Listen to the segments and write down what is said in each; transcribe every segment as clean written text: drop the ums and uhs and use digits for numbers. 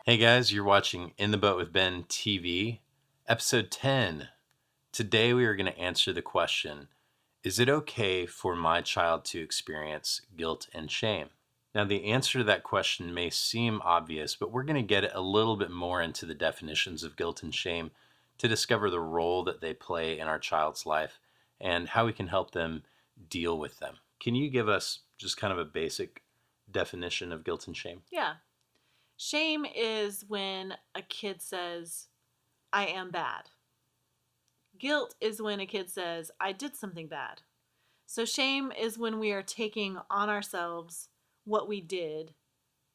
Hey guys, you're watching In the Boat with Ben TV, episode 10. Today we are going to answer the question, is it okay for my child to experience guilt and shame? Now, the answer to that question may seem obvious, but we're going to get a little bit more into the definitions of guilt and shame to discover the role that they play in our child's life and how we can help them deal with them. Can you give us just kind of a basic definition of guilt and shame? Yeah. Shame is when a kid says, I am bad. Guilt is when a kid says, I did something bad. So shame is when we are taking on ourselves what we did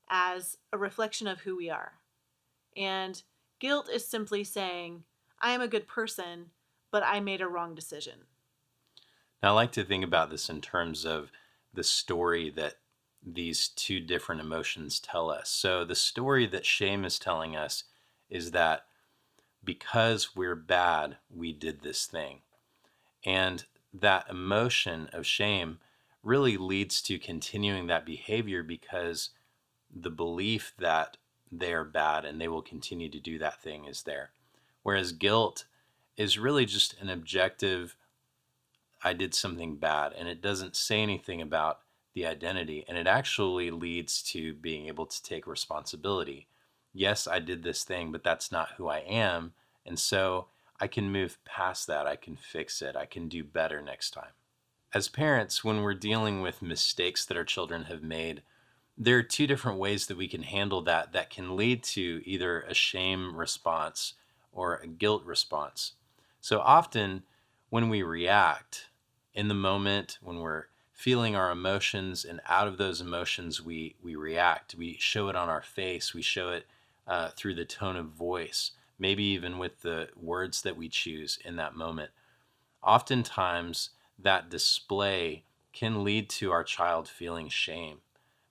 as a reflection of who we are. And guilt is simply saying, I am a good person, but I made a wrong decision. Now, I like to think about this in terms of the story that these two different emotions tell us. So, the story that shame is telling us is that because we're bad, we did this thing. And that emotion of shame really leads to continuing that behavior because the belief that they are bad and they will continue to do that thing is there. Whereas guilt is really just an objective, I did something bad, and it doesn't say anything about the identity, and it actually leads to being able to take responsibility. Yes, I did this thing, but that's not who I am, and so I can move past that. I can fix it. I can do better next time. As parents, when we're dealing with mistakes that our children have made, there are two different ways that we can handle that can lead to either a shame response or a guilt response. So often when we react in the moment, when we're feeling our emotions, and out of those emotions we react, we show it on our face, we show it through the tone of voice, maybe even with the words that we choose in that moment. Oftentimes that display can lead to our child feeling shame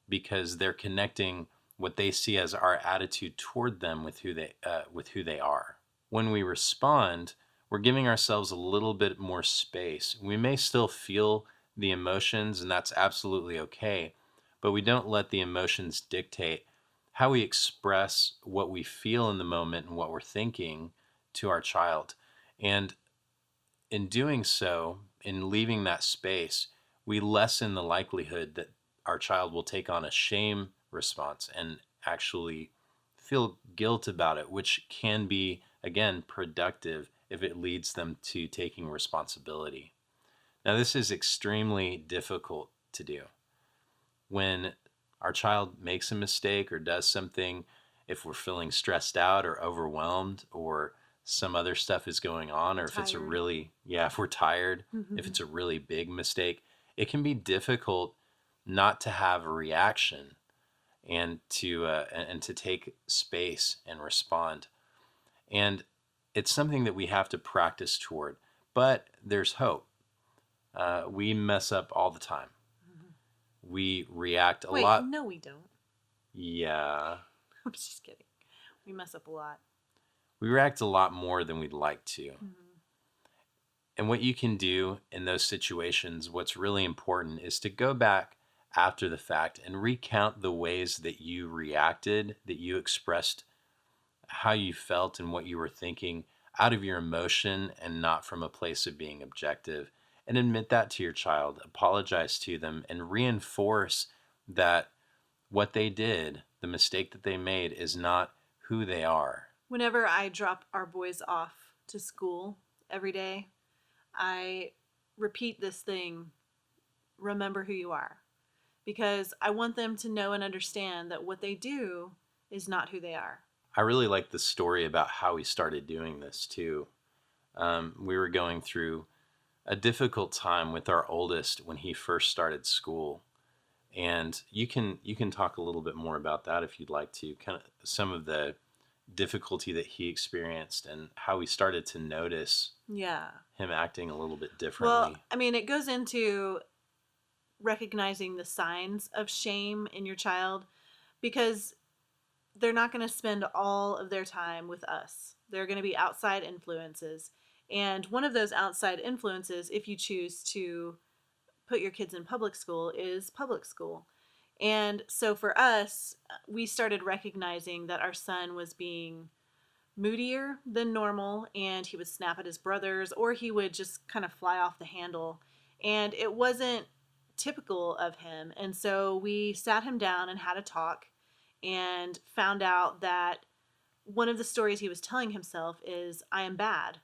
because they're connecting what they see as our attitude toward them with who they are. When we respond, we're giving ourselves a little bit more space. We may still feel the emotions, and that's absolutely okay, but we don't let the emotions dictate how we express what we feel in the moment and what we're thinking to our child. And in doing so, in leaving that space, we lessen the likelihood that our child will take on a shame response and actually feel guilt about it, which can be, again, productive if it leads them to taking responsibility. Now, this is extremely difficult to do. When our child makes a mistake or does something, if we're feeling stressed out or overwhelmed or some other stuff is going on, or if it's a Tired. really, yeah, if we're tired, if it's a really big mistake, it can be difficult not to have a reaction and to take space and respond. And it's something that we have to practice toward. But there's hope. We mess up all the time. Mhm. We react a Wait, lot. no, we don't. Yeah, I'm just kidding. We mess up a lot. we react a lot more than we'd like to. Mhm. And what you can do in those situations, what's really important is to go back after the fact and recount the ways that you reacted, that you expressed how you felt and what you were thinking out of your emotion and not from a place of being objective. And admit that to your child, apologize to them, and reinforce that what they did, the mistake that they made, is not who they are. Whenever I drop our boys off to school every day, I repeat this thing, remember who you are. Because I want them to know and understand that what they do is not who they are. I really like the story about how we started doing this too. We were going through a difficult time with our oldest when he first started school, and you can talk a little bit more about that if you'd like to. Kind of some of the difficulty that he experienced and how we started to notice Yeah. him acting a little bit Well, differently. I mean, it goes into recognizing the signs of shame in your child because they're not going to spend all of their time with us. They're going to be outside influences. And one of those outside influences, if you choose to put your kids in public school, is public school. And so for us, we started recognizing that our son was being moodier than normal, and he would snap at his brothers, or he would just kind of fly off the handle. And it wasn't typical of him. And so we sat him down and had a talk and found out that one of the stories he was telling himself is, I am bad.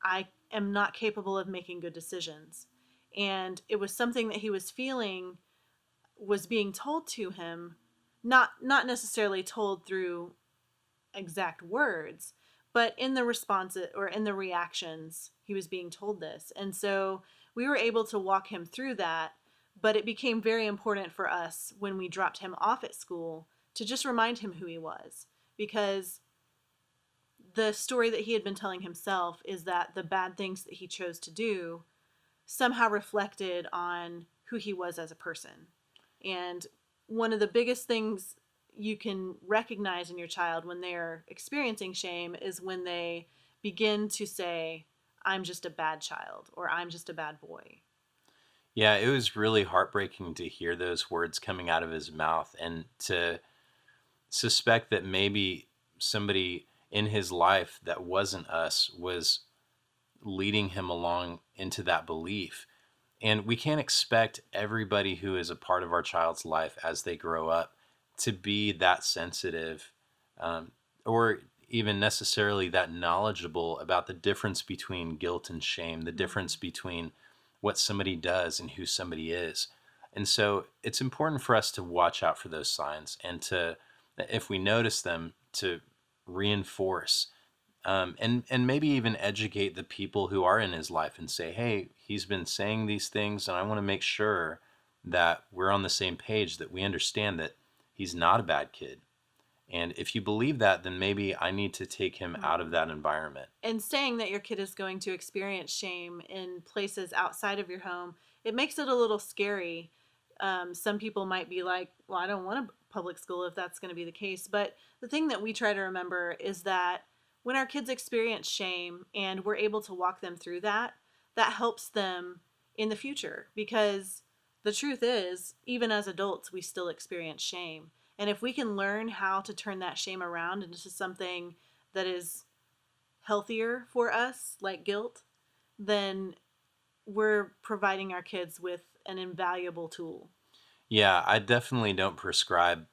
I am not capable of making good decisions. And it was something that he was feeling was being told to him, not necessarily told through exact words, but in the responses or in the reactions, he was being told this. And so we were able to walk him through that, but it became very important for us when we dropped him off at school to just remind him who he was, because the story that he had been telling himself is that the bad things that he chose to do somehow reflected on who he was as a person. And one of the biggest things you can recognize in your child when they're experiencing shame is when they begin to say, I'm just a bad child, or I'm just a bad boy. Yeah, it was really heartbreaking to hear those words coming out of his mouth and to suspect that maybe somebody in his life that wasn't us was leading him along into that belief. And we can't expect everybody who is a part of our child's life as they grow up to be that sensitive, um, or even necessarily that knowledgeable about the difference between guilt and shame, the difference Mm-hmm. between what somebody does and who somebody is. And so it's important for us to watch out for those signs and to, if we notice them, to reinforce, and maybe even educate the people who are in his life and say, hey, he's been saying these things, and I want to make sure that we're on the same page, that we understand that he's not a bad kid. And if you believe that, then maybe I need to take him out of Mm-hmm. that environment. And saying that your kid is going to experience shame in places outside of your home, it makes it a little scary. Some people might be like, well, I don't want a public school if that's going to be the case. But the thing that we try to remember is that when our kids experience shame and we're able to walk them through that, that helps them in the future. Because the truth is, even as adults, we still experience shame. And if we can learn how to turn that shame around into something that is healthier for us, like guilt, then we're providing our kids with an invaluable tool. Yeah, I definitely don't prescribe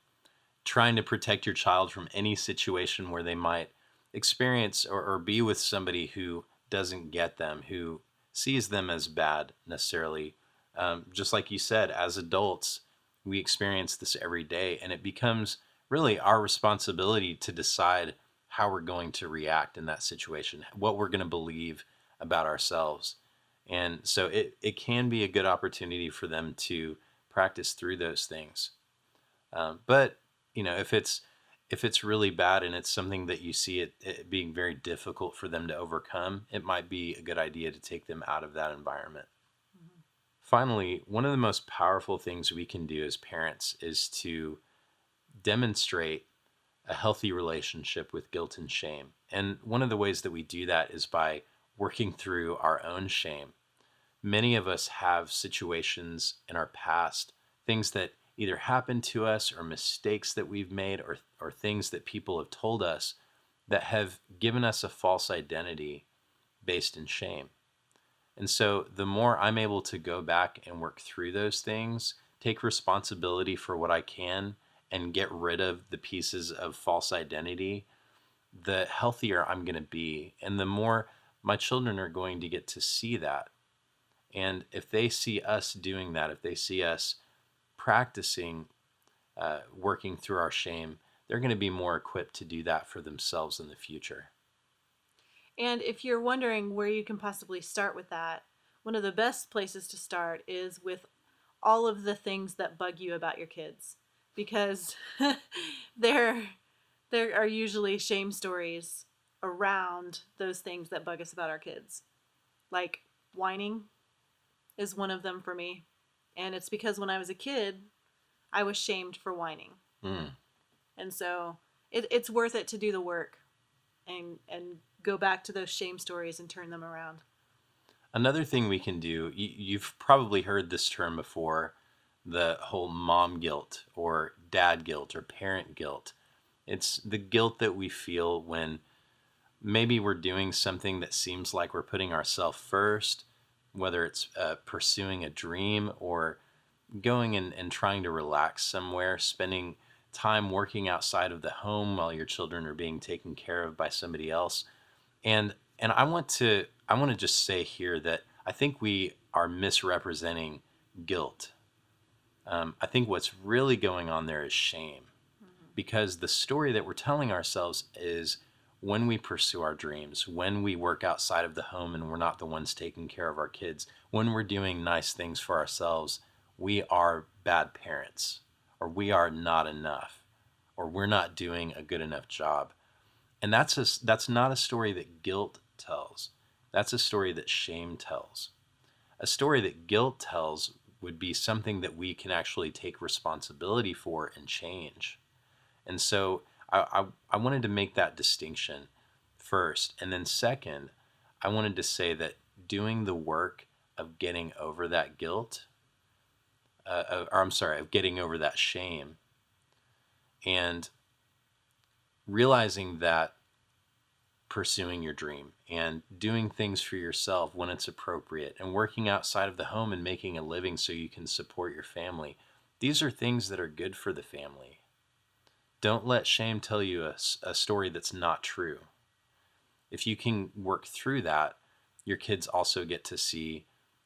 trying to protect your child from any situation where they might experience or be with somebody who doesn't get them, who sees them as bad necessarily. Just like you said, as adults, we experience this every day, and it becomes really our responsibility to decide how we're going to react in that situation, what we're going to believe about ourselves. And so it can be a good opportunity for them to practice through those things. But if it's really bad and it's something that you see it being very difficult for them to overcome, it might be a good idea to take them out of that environment. Mhm. Finally, one of the most powerful things we can do as parents is to demonstrate a healthy relationship with guilt and shame. And one of the ways that we do that is by working through our own shame. Many of us have situations in our past, things that either happened to us or mistakes that we've made or things that people have told us that have given us a false identity based in shame. And so the more I'm able to go back and work through those things, take responsibility for what I can, and get rid of the pieces of false identity, the healthier I'm going to be. And the more my children are going to get to see that. And if they see us doing that, if they see us practicing working through our shame, they're going to be more equipped to do that for themselves in the future. And if you're wondering where you can possibly start with that, one of the best places to start is with all of the things that bug you about your kids, because there there are usually shame stories around those things that bug us about our kids. Like whining is one of them for me. And it's because when I was a kid, I was shamed for whining. Mm. And so it's worth it to do the work and go back to those shame stories and turn them around. Another thing we can do, you've probably heard this term before, the whole mom guilt or dad guilt or parent guilt. It's the guilt that we feel when maybe we're doing something that seems like we're putting ourselves first, whether it's pursuing a dream or going and trying to relax somewhere, spending time working outside of the home while your children are being taken care of by somebody else. And I want to just say here that I think we are misrepresenting guilt. I think what's really going on there is shame, Mm-hmm. because the story that we're telling ourselves is when we pursue our dreams, when we work outside of the home and we're not the ones taking care of our kids, when we're doing nice things for ourselves, we are bad parents, or we are not enough, or we're not doing a good enough job. And that's not a story that guilt tells. That's a story that shame tells. A story that guilt tells would be something that we can actually take responsibility for and change. And so I wanted to make that distinction first. And then, second, I wanted to say that doing the work of getting over that guilt, or I'm sorry, of getting over that shame, and realizing that pursuing your dream and doing things for yourself when it's appropriate and working outside of the home and making a living so you can support your family, these are things that are good for the family. Don't let shame tell you a story that's not true. If you can work through that, your kids also get to see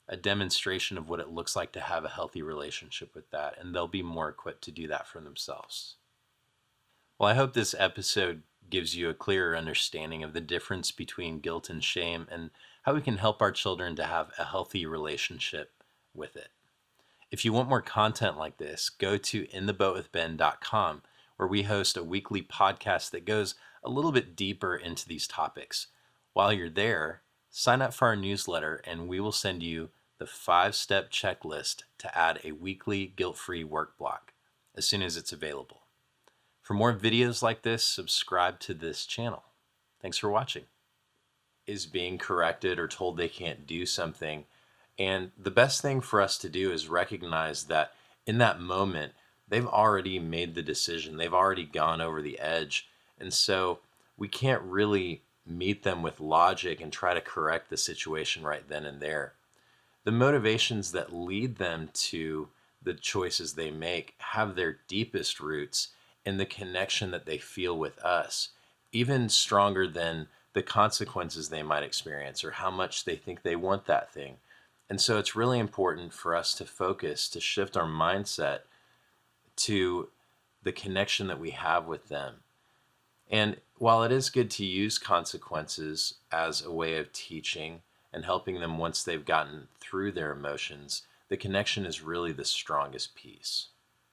a demonstration of what it looks like to have a healthy relationship with that, and they'll be more equipped to do that for themselves. Well, I hope this episode gives you a clearer understanding of the difference between guilt and shame and how we can help our children to have a healthy relationship with it. If you want more content like this, go to intheboatwithben.com, where we host a weekly podcast that goes a little bit deeper into these topics. While you're there, sign up for our newsletter and we will send you the 5-step checklist to add a weekly guilt-free work block as soon as it's available. For more videos like this, subscribe to this channel. Thanks for watching. Is being corrected or told they can't do something. And the best thing for us to do is recognize that in that moment, they've already made the decision. They've already gone over the edge. And so we can't really meet them with logic and try to correct the situation right then and there. The motivations that lead them to the choices they make have their deepest roots in the connection that they feel with us, even stronger than the consequences they might experience or how much they think they want that thing. And so it's really important for us to focus, to shift our mindset to the connection that we have with them. And while it is good to use consequences as a way of teaching and helping them once they've gotten through their emotions, the connection is really the strongest piece.